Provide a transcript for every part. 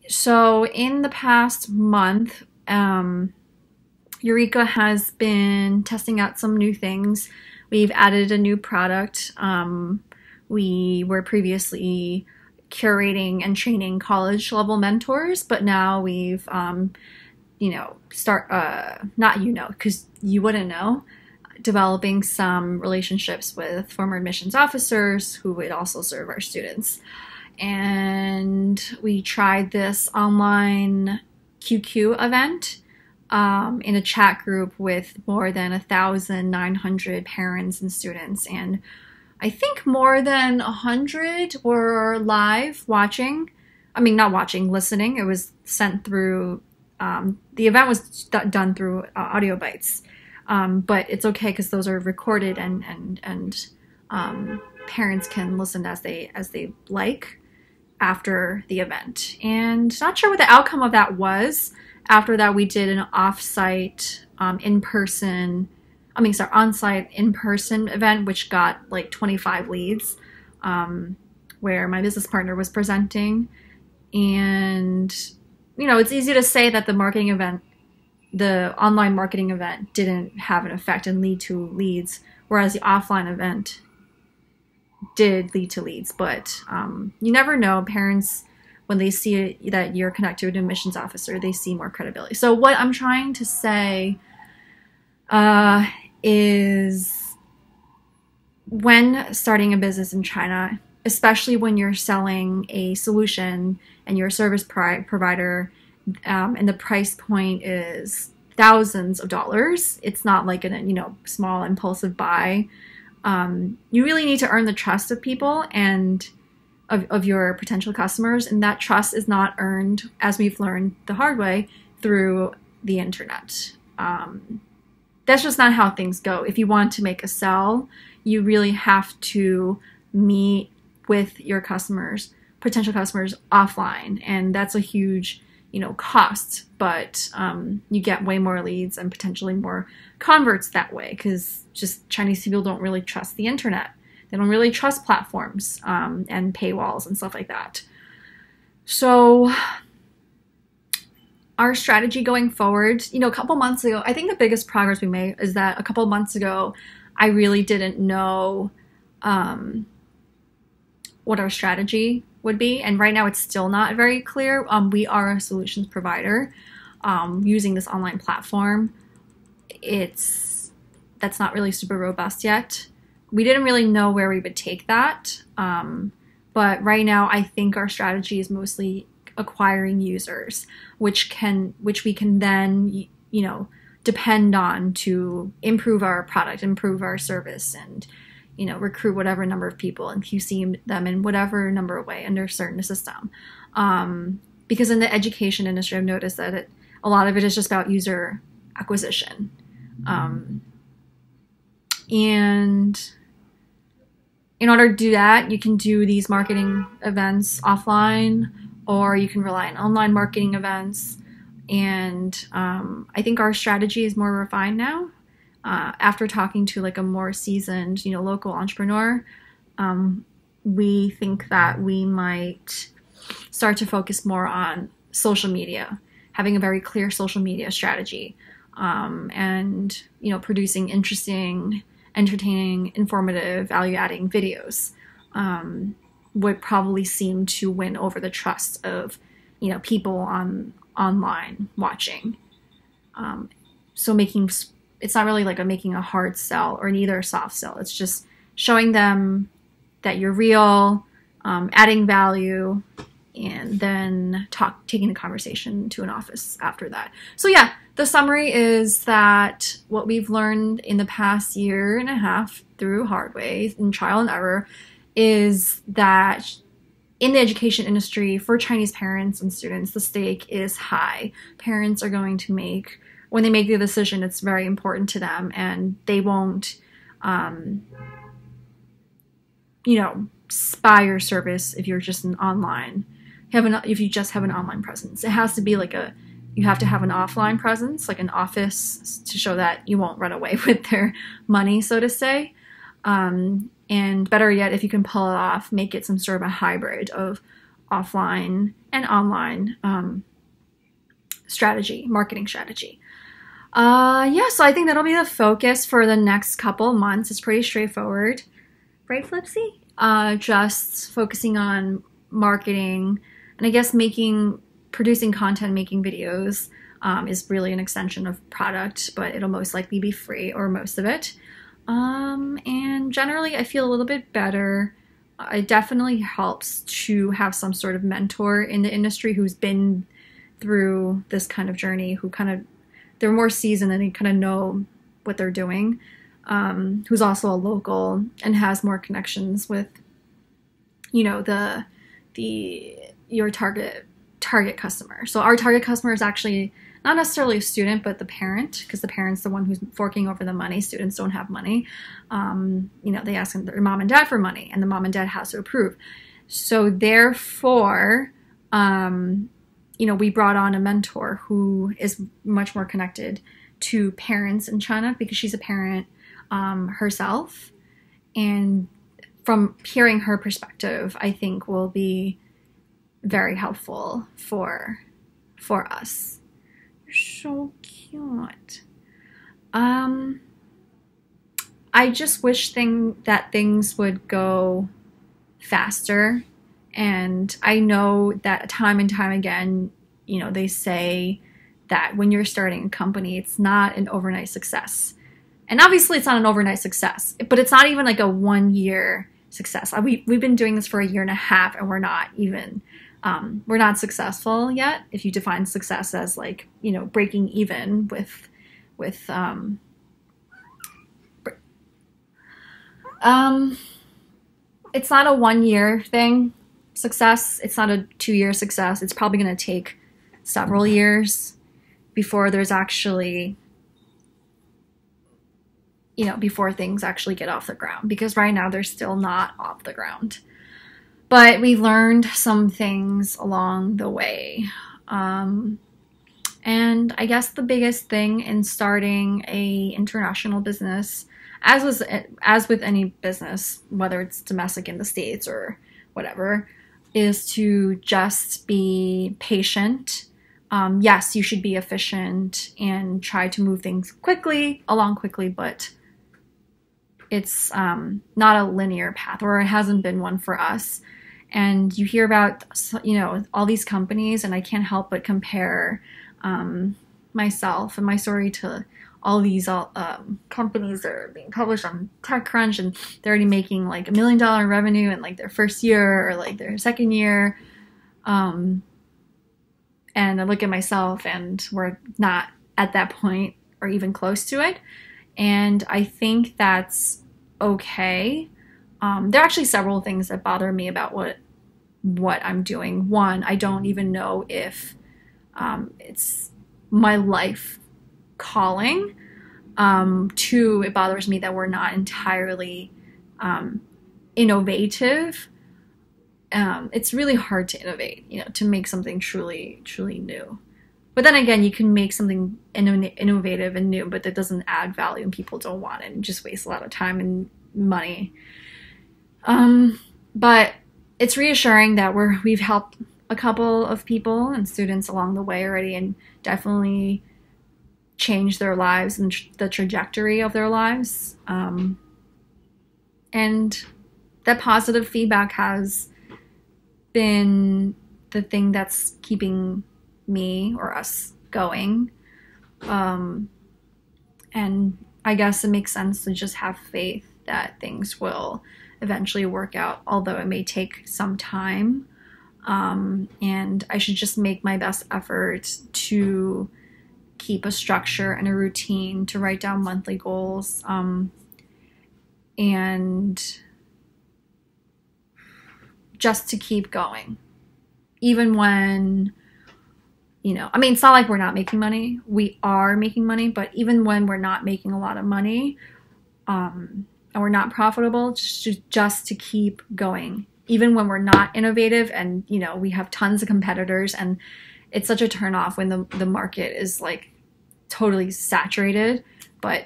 So in the past month, Eureka has been testing out some new things. We've added a new product. We were previously curating and training college level mentors, but now we've, not because you wouldn't know, developing some relationships with former admissions officers who would also serve our students. And we tried this online QQ event in a chat group with more than 1,900 parents and students. And I think more than 100 were live watching. I mean, not watching, listening. It was sent through, the event was done through audio bites. But it's okay because those are recorded and parents can listen as they like after the event. And not sure what the outcome of that was. After that, we did an off-site, on-site in-person event, which got like 25 leads, where my business partner was presenting. And, it's easy to say that the online marketing event didn't have an effect and lead to leads, whereas the offline event did lead to leads. But you never know. Parents, when they see that you're connected to an admissions officer, they see more credibility. So what I'm trying to say is when starting a business in China, especially when you're selling a solution and you're a service provider, and the price point is thousands of dollars, it's not like a small impulsive buy. You really need to earn the trust of people and of your potential customers, and that trust is not earned, as we've learned the hard way, through the internet. That's just not how things go. If you want to make a sell, you really have to meet with your potential customers offline, and that's a huge cost, but you get way more leads and potentially more converts that way, because just Chinese people don't really trust the internet. They don't really trust platforms and paywalls and stuff like that. So our strategy going forward, a couple months ago, I think the biggest progress we made is that a couple months ago, I really didn't know what our strategy would be. And right now it's still not very clear. We are a solutions provider using this online platform. That's not really super robust yet. We didn't really know where we would take that. But right now I think our strategy is mostly acquiring users, which we can then, depend on to improve our product, improve our service, and recruit whatever number of people and QC them in whatever number of way under a certain system. Because in the education industry, I've noticed that a lot of it is just about user acquisition. And in order to do that, you can do these marketing events offline, or you can rely on online marketing events. And I think our strategy is more refined now. After talking to like a more seasoned, local entrepreneur, we think that we might start to focus more on social media, having a very clear social media strategy, and producing interesting, entertaining, informative, value-adding videos would probably seem to win over the trust of people online watching. So it's not really like making a hard sell or neither a soft sell. It's just showing them that you're real, adding value, and then taking the conversation to an office after that. So yeah, the summary is that what we've learned in the past year and a half through hard way and trial and error is that in the education industry for Chinese parents and students, the stake is high. Parents are going to when they make the decision, it's very important to them, and they won't, spy your service if you're just if you just have an online presence. It has to be you have to have an offline presence, like an office, to show that you won't run away with their money, so to say. And better yet, if you can pull it off, make it some sort of a hybrid of offline and online marketing strategy. Yeah, so I think that'll be the focus for the next couple of months. It's pretty straightforward, right, Flipsy? Just focusing on marketing, and I guess producing content, making videos is really an extension of product, but it'll most likely be free, or most of it. And generally, I feel a little bit better. It definitely helps to have some sort of mentor in the industry who's been through this kind of journey, they're more seasoned and they kind of know what they're doing, who's also a local and has more connections with, your target customer. So our target customer is actually not necessarily a student, but the parent, because the parent's the one who's forking over the money. Students don't have money. They ask their mom and dad for money, and the mom and dad has to approve. So therefore, we brought on a mentor who is much more connected to parents in China, because she's a parent herself. And from hearing her perspective, I think will be very helpful for us. You're so cute. I just wish that things would go faster. And I know that time and time again, they say that when you're starting a company, it's not an overnight success. And obviously it's not an overnight success, but it's not even like a 1-year success. We've been doing this for 1.5 years, and we're not even, we're not successful yet. If you define success as breaking even with it's not a 1-year thing. Success. It's not a 2-year success. It's probably going to take several years before there's actually, before things actually get off the ground, because right now they're still not off the ground. But we learned some things along the way. And I guess the biggest thing in starting a international business, as with any business, whether it's domestic in the States or whatever, is to just be patient. Yes, you should be efficient and try to move things along quickly, but it's not a linear path, or it hasn't been one for us. And you hear about, all these companies, and I can't help but compare myself and my story to all these companies that are being published on TechCrunch, and they're already making like $1 million revenue in like their first year or like their second year. And I look at myself, and we're not at that point or even close to it. And I think that's okay. There are actually several things that bother me about what I'm doing. One, I don't even know if it's my life calling. 2, it bothers me that we're not entirely innovative. It's really hard to innovate, to make something truly, truly new. But then again, you can make something innovative and new, but that doesn't add value and people don't want it, and just waste a lot of time and money. But it's reassuring that we've helped a couple of people and students along the way already, and definitely changed their lives and the trajectory of their lives. And that positive feedback has been the thing that's keeping me or us going. And I guess it makes sense to just have faith that things will eventually work out, although it may take some time. And I should just make my best effort to keep a structure and a routine, to write down monthly goals, and just to keep going. Even when, it's not like we're not making money. We are making money, but even when we're not making a lot of money, and we're not profitable, just to keep going. Even when we're not innovative and, we have tons of competitors, and it's such a turnoff when the market is like totally saturated, but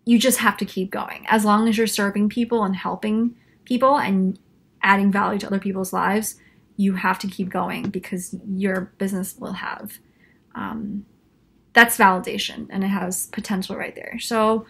you just have to keep going. As long as you're serving people and helping people and adding value to other people's lives, you have to keep going because your business will have. That's validation, and it has potential right there. So,